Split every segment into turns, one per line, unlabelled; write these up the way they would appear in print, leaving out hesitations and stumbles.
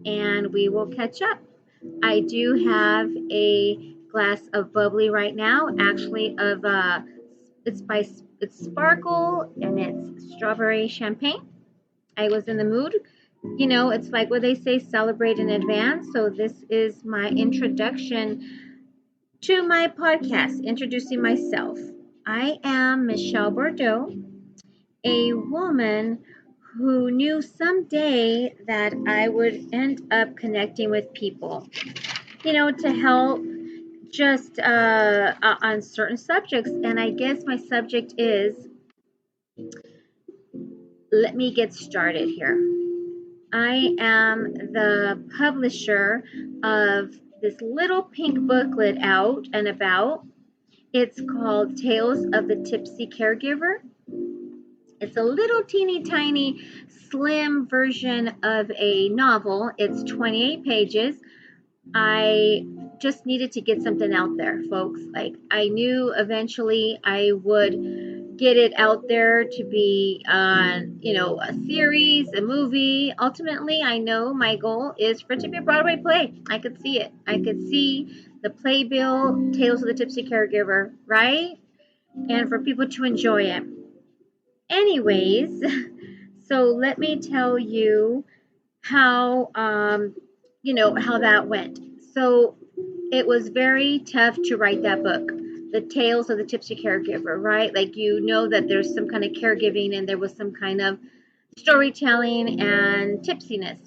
and we will catch up. I do have a glass of bubbly right now, actually of it's by it's sparkle and it's strawberry champagne. I was in the mood. It's like what they say, celebrate in advance. So this is my introduction to my podcast, introducing myself. I am Michelle Bordeaux, a woman who knew someday that I would end up connecting with people, to help just on certain subjects. And I guess my subject is, let me get started here. I am the publisher of this little pink booklet out and about. It's called Tales of the Tipsy Caregiver. It's a little teeny tiny slim version of a novel. It's 28 pages. I just needed to get something out there, folks. Like, I knew eventually I would get it out there to be on, a series, a movie. Ultimately, I know my goal is for it to be a Broadway play. I could see it. I could see the playbill, Tales of the Tipsy Caregiver, right? And for people to enjoy it. Anyways, so let me tell you how how that went. So it was very tough to write that book, The Tales of the Tipsy Caregiver, right? Like, that there's some kind of caregiving and there was some kind of storytelling and tipsiness.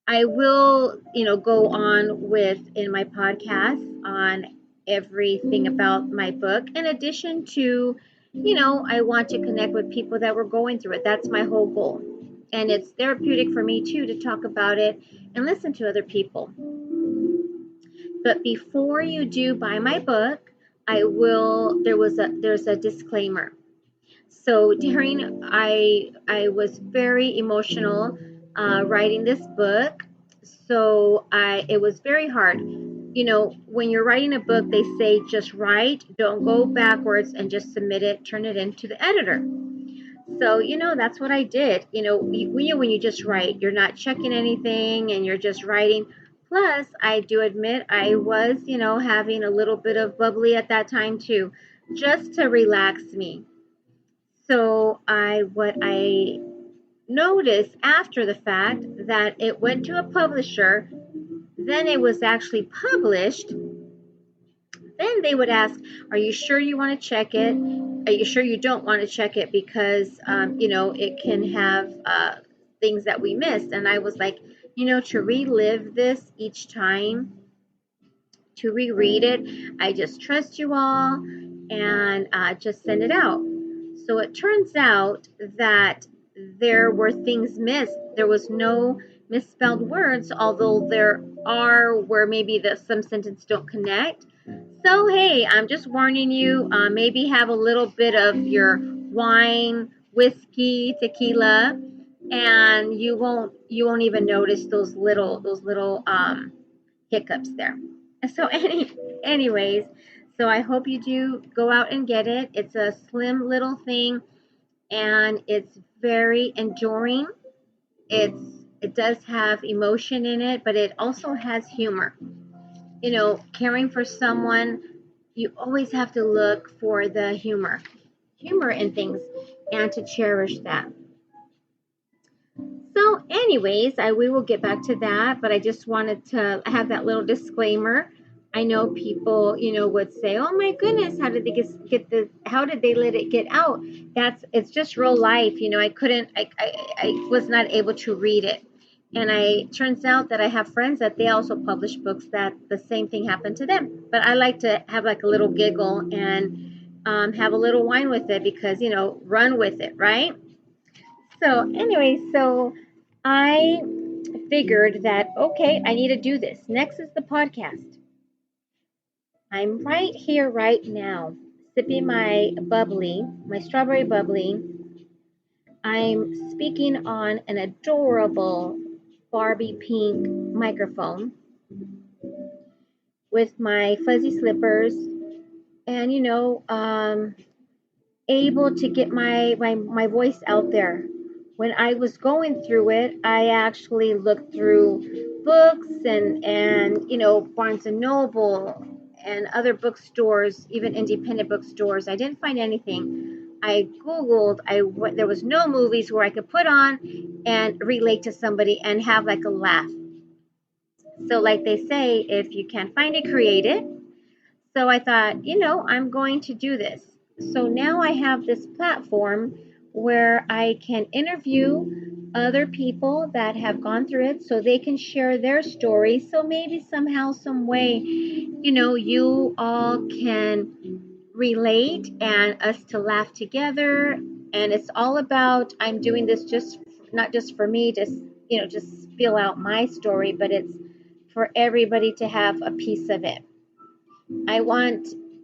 I will, go on with in my podcast on everything about my book, in addition to, I want to connect with people that were going through it. That's my whole goal. And it's therapeutic for me too to talk about it and listen to other people. But before you do buy my book, there's a disclaimer. So I was very emotional writing this book. So it was very hard. When you're writing a book, they say just write, don't go backwards, and just submit it, turn it into the editor. So, that's what I did. When you just write, you're not checking anything and you're just writing. Plus, I do admit I was, having a little bit of bubbly at that time too, just to relax me. So what I noticed after the fact that it went to a publisher, then it was actually published. Then they would ask, are you sure you want to check it? Are you sure you don't want to check it? Because, it can have things that we missed. And I was like, to relive this each time, to reread it, I just trust you all and just send it out. So it turns out that there were things missed. There was no misspelled words, although there are where maybe some sentences don't connect. So, hey, I'm just warning you, maybe have a little bit of your wine, whiskey, tequila, and you won't even notice those little hiccups there. So anyways, so I hope you do go out and get it. It's a slim little thing and it's very enduring. It does have emotion in it, but it also has humor. Caring for someone, you always have to look for the humor in things and to cherish that. So anyways, we will get back to that, but I just wanted to have that little disclaimer. I know people, would say, "Oh my goodness, how did they get this? How did they let it get out?" It's just real life. I was not able to read it. And turns out that I have friends that they also publish books that the same thing happened to them. But I like to have like a little giggle and have a little wine with it because, run with it, right? So anyway, so I figured that, okay, I need to do this. Next is the podcast. I'm right here, right now, sipping my bubbly, my strawberry bubbly. I'm speaking on an adorable Barbie pink microphone with my fuzzy slippers and, able to get my voice out there when I was going through it, I actually looked through books and Barnes and Noble and other bookstores, even independent bookstores. I didn't find anything. I Googled, there was no movies where I could put on and relate to somebody and have like a laugh. So like they say, if you can't find it, create it. So I thought, I'm going to do this. So now I have this platform where I can interview other people that have gone through it so they can share their story. So maybe somehow, some way, you all can relate and us to laugh together. And it's all about, I'm doing this just not just for me, just spill out my story, but it's for everybody to have a piece of it.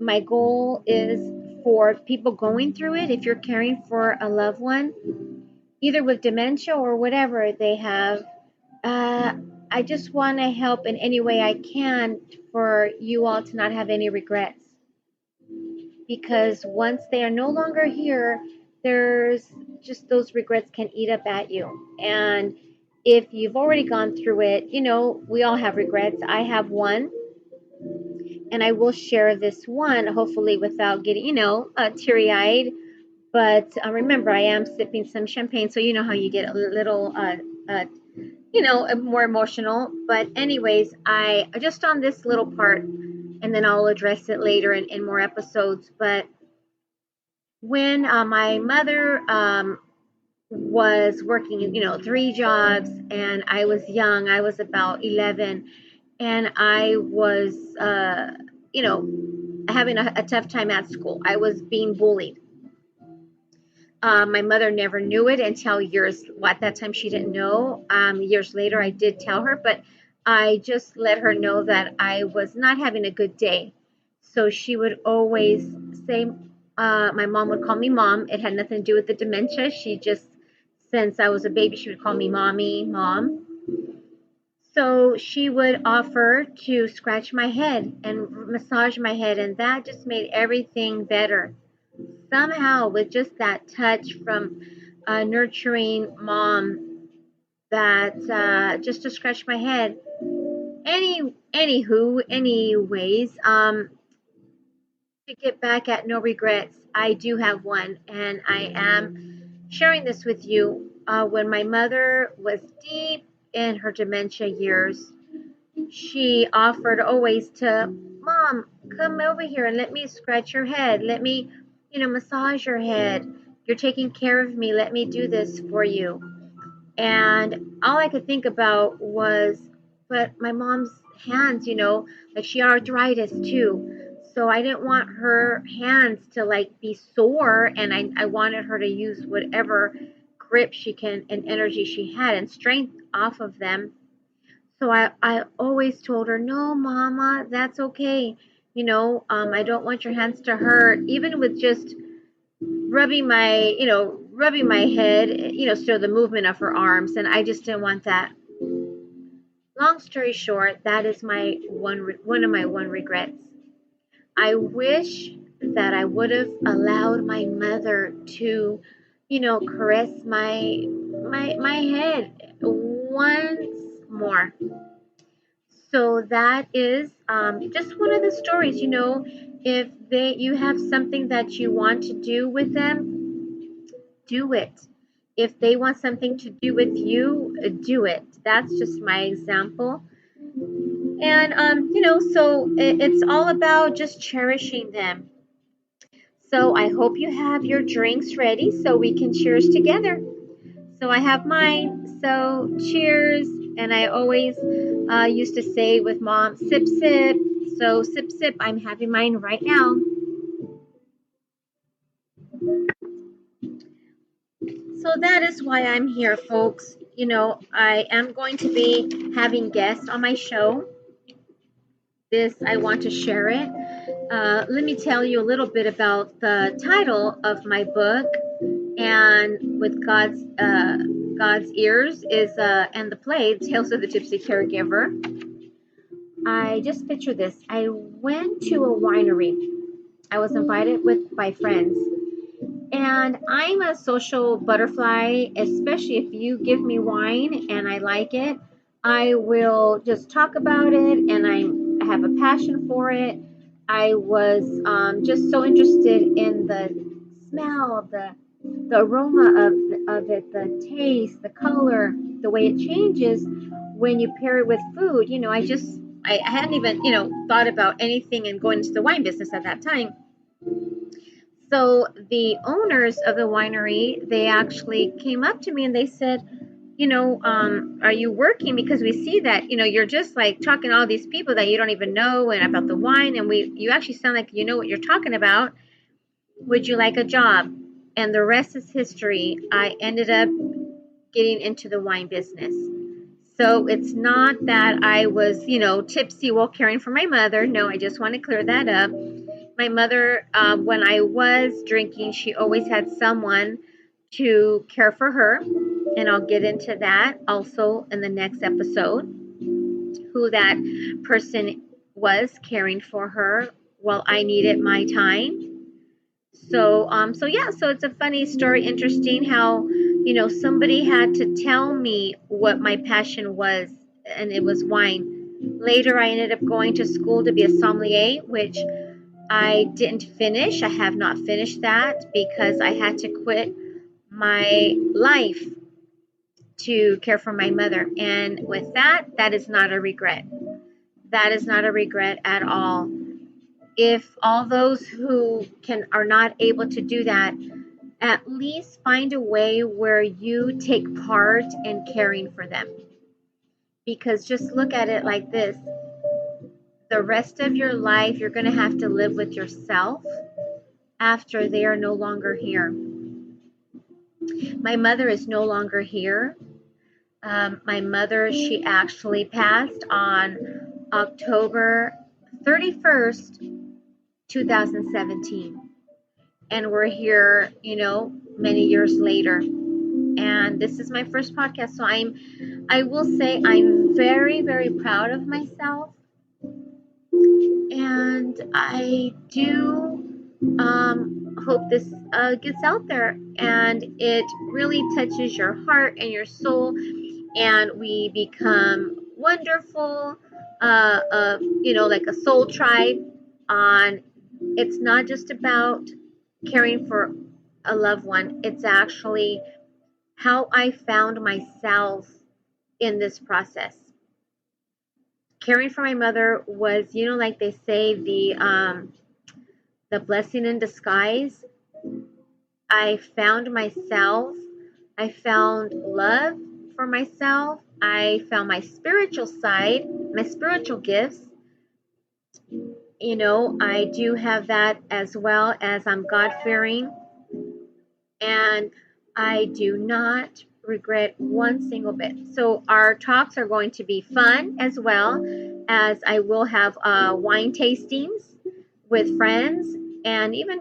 My goal is for people going through it, if you're caring for a loved one, either with dementia or whatever they have, uh, I just want to help in any way I can for you all to not have any regrets. Because once they are no longer here, there's just those regrets can eat up at you. And if you've already gone through it, we all have regrets. I have one, and I will share this one, hopefully without getting, teary eyed. But remember, I am sipping some champagne, so you know how you get a little, more emotional. But, anyways, I just on this little part, and then I'll address it later in more episodes. But when my mother was working, three jobs, and I was young, I was about 11, and I was, you know, having a tough time at school. I was being bullied. My mother never knew it until years. Well, at that time, she didn't know. Years later, I did tell her, but I just let her know that I was not having a good day. So she would always say, my mom would call me mom. It had nothing to do with the dementia. She just, since I was a baby, she would call me mommy, mom. So she would offer to scratch my head and massage my head, and that just made everything better. Somehow, with just that touch from a nurturing mom, that just to scratch my head. Anyways, to get back at no regrets, I do have one, and I am sharing this with you. When my mother was deep in her dementia years, she offered always to, Mom, come over here and let me scratch your head. Let me, massage your head. You're taking care of me. Let me do this for you. And all I could think about was, but my mom's hands, like she had arthritis too. So I didn't want her hands to like be sore, and I wanted her to use whatever grip she can and energy she had and strength off of them. So I always told her, no, Mama, that's okay. I don't want your hands to hurt, even with just rubbing my head, so the movement of her arms. And I just didn't want that. Long story short, that is one of my one regrets. I wish that I would have allowed my mother to, caress my head once more. So that is just one of the stories. If you have something that you want to do with them, do it. If they want something to do with you, do it. That's just my example. And so it's all about just cherishing them. So I hope you have your drinks ready so we can cheers together. So I have mine. So cheers. And I always used to say with Mom, sip, sip. So sip, sip. I'm having mine right now. So that is why I'm here, folks. I am going to be having guests on my show. I want to share it. Let me tell you a little bit about the title of my book. And with God's ears is and the play, Tales of the Tipsy Caregiver. I just picture this. I went to a winery. I was invited with my friends, And I'm a social butterfly, especially if you give me wine and I like it. I will just talk about it, and I have a passion for it. I was just so interested in the smell, the aroma of it, the taste, the color, the way it changes when you pair it with food. I hadn't even, thought about anything and going into the wine business at that time. So the owners of the winery, they actually came up to me and they said, are you working? Because we see that, you're just like talking to all these people that you don't even know and about the wine. And you actually sound like you know what you're talking about. Would you like a job? And the rest is history. I ended up getting into the wine business. So it's not that I was, tipsy while caring for my mother. No, I just want to clear that up. My mother, when I was drinking, she always had someone to care for her. And I'll get into that also in the next episode, who that person was caring for her while I needed my time. So it's a funny story, interesting how, somebody had to tell me what my passion was, and it was wine. Later, I ended up going to school to be a sommelier, which I didn't finish. I have not finished that because I had to quit my life to care for my mother. And with that, that is not a regret. That is not a regret at all. If all those who are not able to do that, at least find a way where you take part in caring for them. Because just look at it like this: the rest of your life, you're going to have to live with yourself after they are no longer here. My mother is no longer here. My mother, she actually passed on October 31st, 2017. And we're here, many years later. And this is my first podcast. So I will say I'm very, very proud of myself. And I do hope this gets out there and it really touches your heart and your soul, and we become wonderful, like a soul tribe. On It's not just about caring for a loved one, it's actually how I found myself in this process. Caring for my mother was, like they say, the blessing in disguise. I found myself. I found love for myself. I found my spiritual side, my spiritual gifts. I do have that, as well as I'm God-fearing. And I do not regret one single bit. So our talks are going to be fun, as well as I will have wine tastings with friends, and even,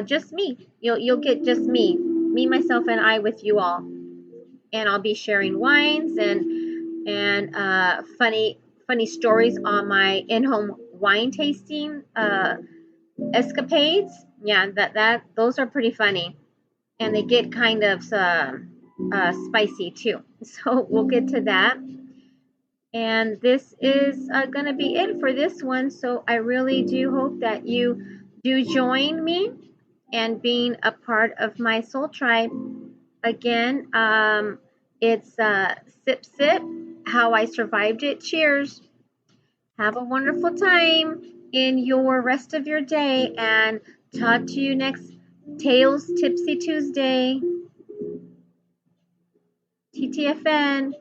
just me. You'll get just me, myself, and I with you all. And I'll be sharing wines and funny stories on my in-home wine tasting escapades. Yeah, that those are pretty funny, and they get kind of spicy too. So we'll get to that. And this is going to be it for this one. So I really do hope that you do join me and being a part of my soul tribe. Again, it's Sip Sip, how I survived it. Cheers. Have a wonderful time in your rest of your day, and talk to you next Tales Tipsy Tuesday. TTFN.